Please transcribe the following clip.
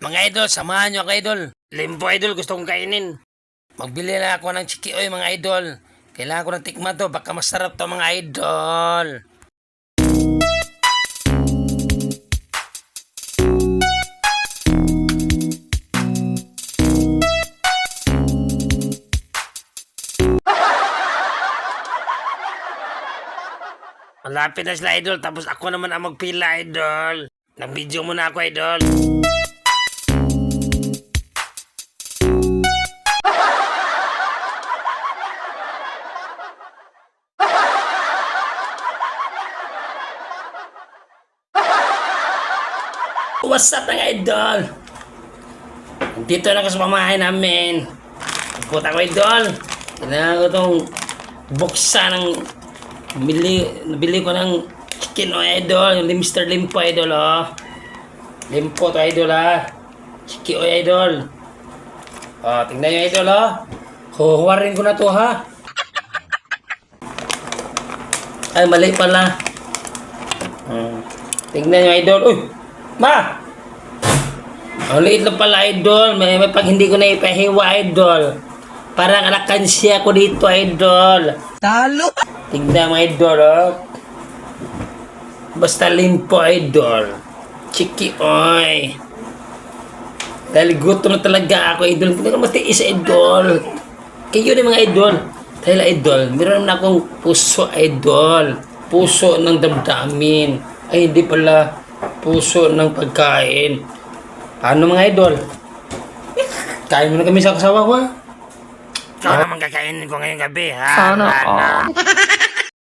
Mga idol, samahan nyo ako idol. Limpo idol, gusto kong kainin. Magbili na ako ng chikioy mga idol. Kailangan ko ng tikman to, baka masarap to mga idol. Malapit na sila idol, tapos ako naman ang magpila idol. Nag-video muna ako idol. What's up mga idol? Dito na ako sa pamahay namin. Puta ko idol. Kailangan ko itong buksan ng nabili ko ng chicken o idol. Yung Mr. Limpo idol oh. Limpo to idol ha. Chicken o idol. Oh, tingnan nyo idol oh. Huhuwarin ko na to ha. Ay mali pala. Tingnan nyo idol. Uy! Ma! Ang liit lang pala idol. May pag hindi ko na ipahiwa idol. Parang alakansya ko dito idol. Talo! Tignan mo idol oh. Basta Limpo idol. Chiki oy. Dahil gutom na talaga ako idol. Hindi ko matiis idol. Kayo na mga idol. Dahil idol, meron na akong puso idol. Puso ng damdamin. Ay hindi pala puso ng pagkain. Paano mga idol? Kain mo na kami sa kasawa ko ha? Ito naman kakainin ko ngayong gabi ha? Sana all.